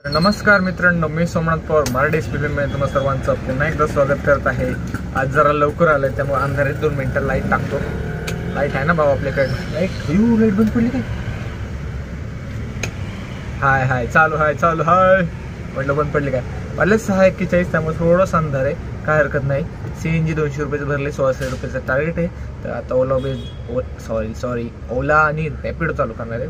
नमस्कार मित्रांनो, मी सोमनाथ पवार मराठी फिल्ममध्ये तुम्हा सर्वांचं पुन्हा एकदा स्वागत करत आहे। आज जरा लवकर आलं त्यामुळे अंधारात 2 मिनिटं लाईट टाकतो। लाईट आहे ना भाऊ आपल्याकडे? लाईट बंद पडली काय? हाय चालू हाय म्हटलं बंद पडली काय? मला 6:41 त्यामुळे थोडंसं अंधार आहे, काय हरकत नाही। CNG 200 रुपयाचं भरले, 1600 रुपयाचं टार्गेट आहे। तर आता ओला आणि रॅपिडो चालू करणार आहे।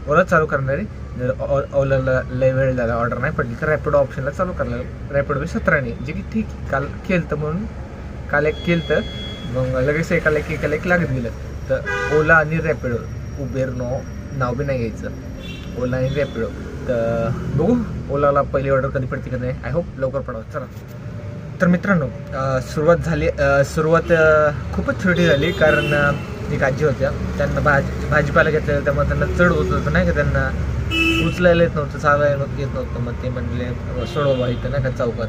ओला चालू करणार आहे। जर ओलाला लय वेळ झाला ऑर्डर नाही पडली तर रॅपिडो ऑप्शनला चालू करणार। रॅपिडो 17 जे की ठीक काल केलं म्हणून काल एक केलं मग लगेच एकाला एक लागत गेलं। तर ओला आणि रॅपिडो, उबेर नाव बी नाही घ्यायचं, ओला आणि रॅपिडो। तर बघू ओलाला पहिली ऑर्डर कधी पडते का नाही, आय होप लवकर पडावं। चला तर मित्रांनो, सुरुवात खूपच छोटी झाली कारण एक आजी होत्या, त्यांना भाजीपाला घेतलेला त्यामुळे त्यांना चढ होत होतं नाही का, त्यांना उचलायला येत नव्हतं, चालायला येत नव्हतं। मग ते म्हणले सोडवा इथं नाही का चौकात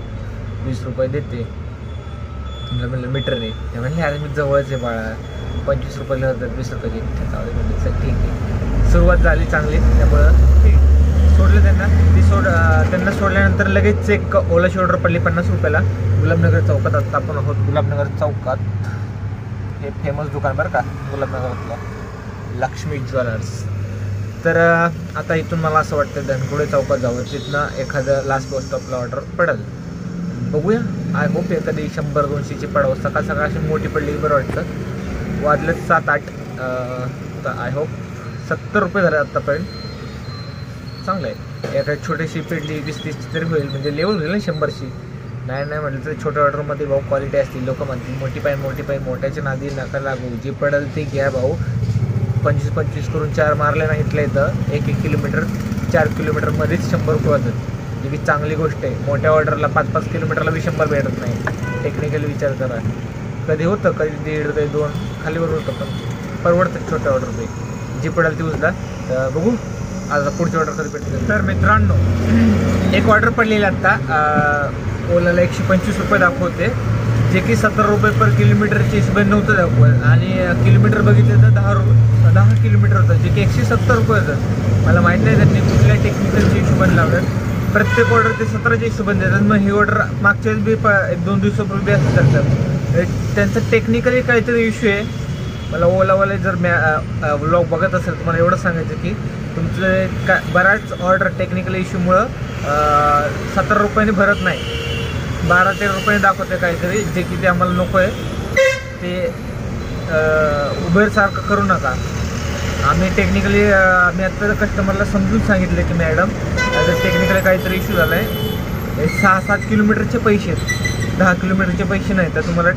20 रुपये देते। म्हणलं मीटरने, ते म्हणले अरे मी जवळच आहे बाळा, 25 रुपयाला होतात 20 रुपये देते। म्हणले चल ठीक आहे, सुरुवात झाली चांगली त्यामुळं ठीक सोडलं त्यांना। त्यांना सोडल्यानंतर लगेच एक ओलाची ऑर्डर पडली 50 रुपयाला गुलाबनगर चौकात। आता आपण आहोत गुलाबनगर चौकात, हे फेमस दुकान बरं का गुलाबनगरातलं, लक्ष्मी ज्वेलर्स। तर आता इथून मला असं वाटतं धनकुडे चौकात जावं, तिथनं एखादं लास्ट बस स्टॉपला ऑर्डर पडेल, बघूया। आय होप एखादी 100-200ची पडावं, सकाळ अशी मोठी पडली बरं वाटतं। वाजले 7-8, तर आय होप 70 रुपये झाले आत्तापर्यंत, चांगलं आहे। एखादी छोटीशी पेडली 20-30 तरी होईल, म्हणजे लेवल होईल ना 100ची। नाही म्हटलं तरी छोट्या ऑर्डरमध्ये भाऊ क्वालिटी असतील, लोक म्हणतील मोठी पाय मोठ्याच्या नादी नका लागू, जे पडेल ते घ्या भाऊ। 25 करून 4 मारले नाही इथल्या इथं 1 किलोमीटर 4 किलोमीटरमध्येच 100 रुपये होतात, जी की चांगली गोष्ट आहे। मोठ्या ऑर्डरला 5 किलोमीटरला बी 100 भेटत नाही, टेक्निकली विचार करा। कधी होतं, कधी 1.5 कधी 2 खालीवर होतं, पण परवडतं छोट्या ऑर्डरमध्ये, जी पडेल ती उचला। तर बघू आता पुढची ऑर्डर कधी भेटते। तर मित्रांनो, एक ऑर्डर पडलेली आत्ता ओलाला 125 रुपये दाखवते, जे की 70 रुपये पर किलोमीटरच्या हिशोबाने नव्हतं दाखवत, आणि किलोमीटर बघितलं तर 10 किलोमीटर होतं, जे की 170 रुपये होतं। मला माहीत नाही त्यांनी कुठल्या टेक्निकलच्या हिशोबाने लावलं, प्रत्येक ऑर्डर ते 17च्या हिशोबाने देतात। मग ही ऑर्डर मागच्या वेळेस बी 1-2 दिवसापूर्वी असं करतात, त्यांचं टेक्निकली काहीतरी इश्यू आहे। मला ओलावाले जर व्लॉग बघत असेल तर मला एवढं सांगायचं की तुमचं बऱ्याच ऑर्डर टेक्निकल इश्यूमुळं 70 रुपयाने भरत नाही, 12-13 रुपये दाखवते काहीतरी, जे की ते आम्हाला नको आहे। ते उबेरसारखं करू नका। आम्ही टेक्निकली आता कस्टमरला समजून सांगितलं की मॅडम जर टेक्निकली काहीतरी इश्यू झाला आहे, 6-7 किलोमीटरचे पैसे आहेत, 10 किलोमीटरचे पैसे नाही, तर तुम्हाला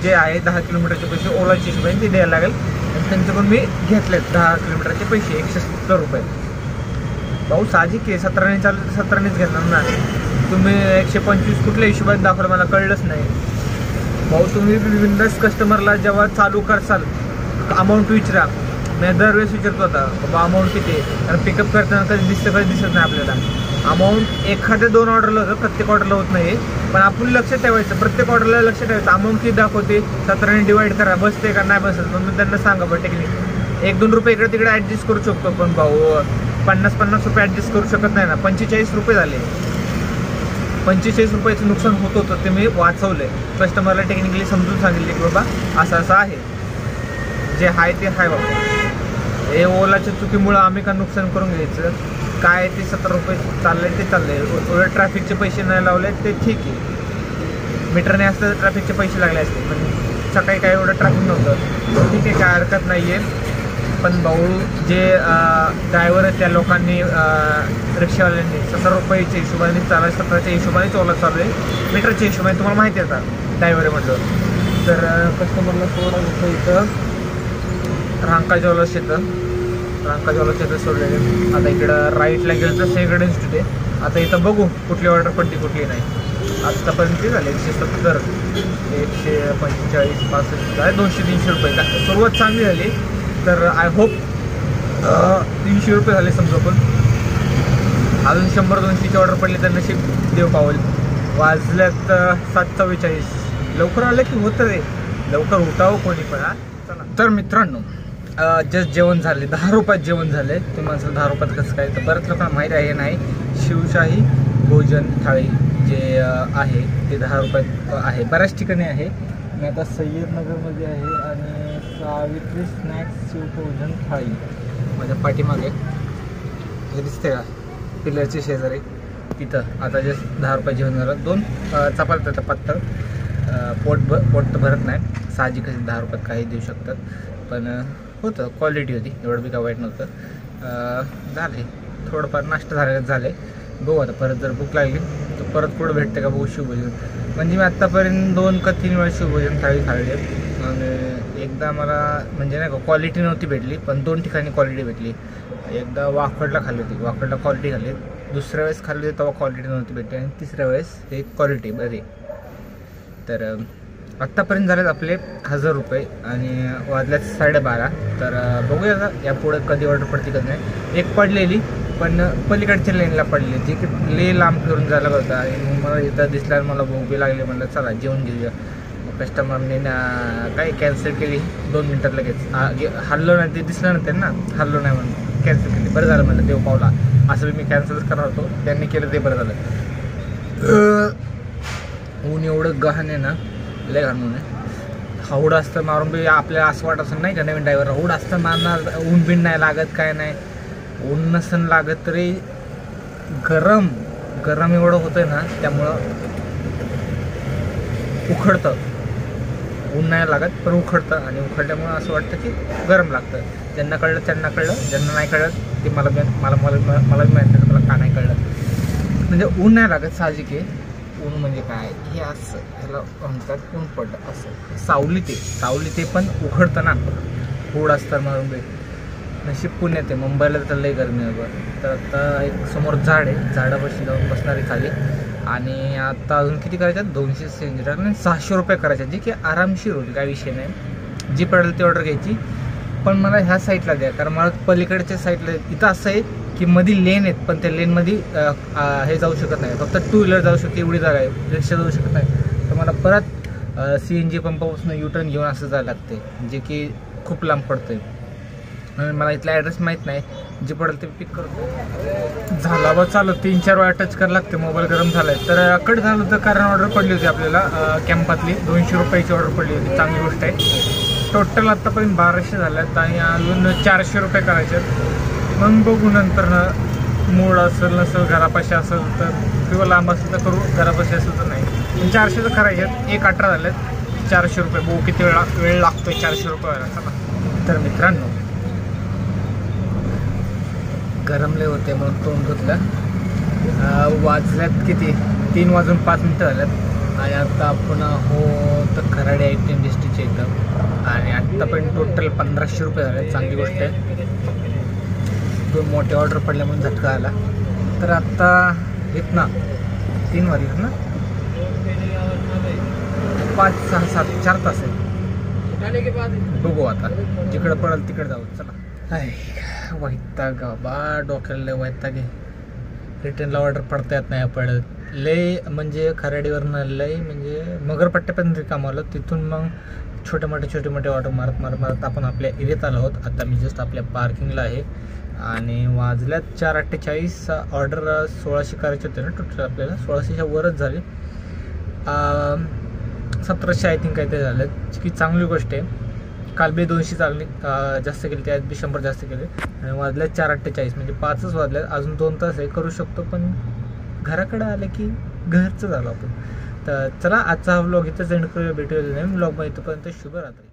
जे आहे 10 किलोमीटरचे पैसे ओलाच्या हिशोबाने ते द्यायला लागेल। आणि त्यांच्याकडून मी घेतलेत 10 किलोमीटरचे पैसे 170 रुपये। भाऊ साहजिक आहे, 17ने चालू तर 17नेच घेणार ना, तुम्ही 125 कुठल्या हिशोबाने दाखवलं मला कळलंच नाही भाऊ। तुम्ही बिनधास्त कस्टमरला जेव्हा चालू करसाल अमाऊंट विचारा, मी दरवेळेस विचारतो आता बाबा अमाऊंट किती आहे, कारण पिकअप करताना कधी दिसत नाही आपल्याला अमाऊंट। एखाद्या 2 ऑर्डरला होतं, प्रत्येक ऑर्डरला होत नाही, पण आपण लक्ष ठेवायचं, प्रत्येक ऑर्डरला लक्ष ठेवायचं। अमाऊंट किती दाखवते 17ने डिवाइड करा, बसते का नाही बसत, मग त्यांना सांगा बरं टेक्निक 1-2 रुपये इकडे तिकडे ॲडजस्ट करू शकतो, पण भाऊ 50 रुपये ॲडजस्ट करू शकत नाही ना। 45 रुपये झाले, 45 रुपयाचं नुकसान होतं, ते मी वाचवले। कस्टमरला टेक्निकली समजून सांगितले की बाबा असं आहे, जे आहे ते आहे बाबा। हे ओलाच्या चुकीमुळं आम्ही का नुकसान करून घ्यायचं, काय ते 70 रुपये चाललंय ते चाललंय, एवढे ट्रॅफिकचे पैसे नाही लावले ते ठीक आहे। मीटरने असतं तर ट्रॅफिकचे पैसे लागले असते, पण सकाळी काय एवढं ट्रॅफिक नव्हतं, ठीक आहे काय हरकत नाही आहे। पण भाऊ जे ड्रायव्हर आहेत त्या लोकांनी, रिक्षावाल्यांनी 70 रुपयाच्या हिशोबाने चालू, 17च्या हिशोबानेच ओला चालू आहे, मीटरच्या हिशोबाने तुम्हाला माहिती आहे आता ड्रायव्हर म्हटलं। तर कस्टमरला सोडा होतं इथं रांका ज्वेलर्स येतं, रांका ज्वेलर्स येतं सोडलेले। आता इकडं राईटला गेलं तर सेगड इन्स्टिट्यूट आहे। आता इथं बघू कुठली ऑर्डर पडली कुठली नाही। आत्तापर्यंत ते झाले 170, 145, 65 आहे, 200-300 रुपये का सुरुवात चांगली झाली। तर आय होप 300 रुपये झाले समजा, पण अजून 100-200ची ऑर्डर पडली तर नशीब देव पावल। वाजल्यात 7:44, लवकर आलं की होतं रे, लवकर उठावं कोणी पण। चला तर मित्रांनो, जस्ट जेवण झाले, 10 रुपयात जेवण झाले। तुम्ही म्हणसाल 10 रुपयात कसं काय, तर बऱ्याच लोकांना माहीत आहे नाही, शिवशाही भोजन थाळी जे आहे ते 10 रुपयात आहे. बऱ्याच ठिकाणी आहे. मी आता सय्यदनगरमध्ये आहे आणि सावित्री स्नॅक्स शिवभोजन थाळी माझ्या पाठीमागे हे दिसते का, पिलरच्या शेजारी, तिथं आता जे 10 रुपये जेवण झालं. 2 चपात्या तर पातळ, पोट तर भरत नाही. साहजिक 10 रुपयात काही देऊ शकतात, पण होतं, क्वालिटी होती, एवढं बी काय वाईट नव्हतं. झाले थोडंफार नाश्ता झाले. बघू आता परत जर भूक लागली तर परत पुढं भेटते का बघू शिवभोजन. म्हणजे मी आत्तापर्यंत 2 का 3 वेळा शिवभोजन थाळी खाल्ली आहे. आणि एकदा मला म्हणजे नाही का क्वालिटी नव्हती भेटली, पण 2 ठिकाणी क्वालिटी भेटली. एकदा वाकडला खाल्ली होती, वाकडला क्वालिटी खाल्ली. दुसऱ्या वेळेस खाल्ली होती तेव्हा क्वालिटी नव्हती भेटली, आणि तिसऱ्या वेळेस ते क्वालिटी बरी. तर आत्तापर्यंत झालेत आपले 1000 रुपये आणि वाजल्यात 12:30. तर बघूया यापुढे कधी ऑर्डर पडते कधी नाही. एक पडलेली, पण पलीकडच्या लेनला पडली, जी की ले लांब फिरून जायला होता. आणि मला इथं दिसल्यावर मला भूक बी लागली, म्हणलं चला जेवण घेऊया. मग कस्टमरने काय कॅन्सल केली 2 मिनटात लगेच. हल्लो नाही, ते दिसलं ना त्यांना, हल्लो नाही म्हणून कॅन्सल केली. बरं झालं म्हणलं, देव पावला. असं मी कॅन्सलच करणार होतो, त्यांनी केलं ते बरं झालं. ऊन एवढं गहन आहे ना, लय घालून आहे. हौड असतं मारून बी आपल्याला असं वाटत असं नाही का, नवीन ड्रायव्हर हौड असतं मारणार, ऊन बिन नाही लागत, काय नाही. ऊन नसन लागत तरी गरम एवढं होतंय ना, त्यामुळं उखडतं. ऊन नाही लागत पण उखडतं, आणि उखडल्यामुळं असं वाटतं की गरम लागतं. ज्यांना कळलं त्यांना कळलं, ज्यांना नाही कळलं ते मला माहिती नाही, मला का नाही कळलं. म्हणजे ऊन नाही लागत, साहजिक आहे. ऊन म्हणजे काय, हे असं ह्याला म्हणतात ऊन पडलं, असं सावली ते पण उखडतं ना, होड असतं मारून बी. नशीब पुण्यात आहे, मुंबईला तर लई गरमी आहे बरं. तर आता एक समोर झाड आहे, झाडापाशी जाऊन बसणारी खाली. आणि आता अजून किती करायच्यात, 200 आणि 600 रुपये करायचे, जे की आरामशीर होईल, काय विषय नाही. जी पडेल ती ऑर्डर घ्यायची. पण मला ह्या साईडला द्या, कारण मला पलीकडच्या साईडला इथं असं आहे की मध्ये लेन आहेत, पण त्या लेनमध्ये हे जाऊ शकत नाही, फक्त 2 व्हीलर जाऊ शकते एवढी जागा आहे, रिक्षा जाऊ शकत नाही. तर मला परत CNG पंपापासून U-टर्न घेऊन असं जायला लागते, जे की खूप लांब पडतं आहे. मला इथला ॲड्रेस माहीत नाही, जे पडेल ते पिक करतो. झाला बा चालू, 3-4 वेळा टच करायला लागते. मोबाईल गरम झाला आहे. तर कट झालं होतं कारण ऑर्डर पडली होती आपल्याला कॅम्पातली 200 रुपयाची ऑर्डर पडली होती, चांगली गोष्ट आहे. टोटल आत्तापर्यंत 1200 झाल्यात आणि अजून 400 रुपये करायचे. मग बघू नंतर ना, मूड असेल नसेल, घरापाशी असेल तर, किंवा लांब असेल तर करू, घरापाशी असेल तर नाही. 400 तर करायचे. 1:18 झालेत, 400 रुपये. बघू किती वेळ लागतो 400 रुपये व्हायला. चला तर मित्रांनो, गरमले होते म्हणून तोंड धुतलं. वाजल्यात किती, 3:05 झाल्यात. आणि आता आपण हो तर खराडे ITM डिस्ट्रिक्टच्या इथं. आणि आत्तापर्यंत टोटल 1500 रुपये झाले, चांगली गोष्ट आहे. 2 मोठे ऑर्डर पडल्या म्हणून झटका आला. तर आत्ता येत ना 3 वाजलेत ना, 5, 6, 7, 4 तास आहे. बघू आता, जिकडं पडेल तिकडे जाऊ. चला. वैताग बा, डोक्याला वैताग आहे. रिटर्नला ऑर्डर पडता येत नाही पडत, लय म्हणजे खराडीवरनं लय म्हणजे मगरपट्ट्यापर्यंत कामावलं. तिथून मग छोटे मोठे ऑर्डर मारत आपण आपल्या एरियात आलो आहोत. आता मी जस्ट आपल्या पार्किंगला आहे आणि वाजल्यात 4:48. ऑर्डर 1600 करायचे होते ना टोटल, आपल्याला 1600च्या वरच झाले. 1700 आय थिंक काहीतरी झालं, की चांगली गोष्ट आहे. काल बी 200 चालली जास्त केली, त्यात बी 100 जास्त केले. आणि वाजल्यात 4:48 म्हणजे 5च वाजल्यात. अजून 2 तास आहे, करू शकतो. पण घराकडे आलं की घरचं झालं आपण. तर चला, आजचा हा व्लॉग इथंच एंड करूया. भेटूया नवीन व्लॉगमध्ये. तोपर्यंत शुभरात्री.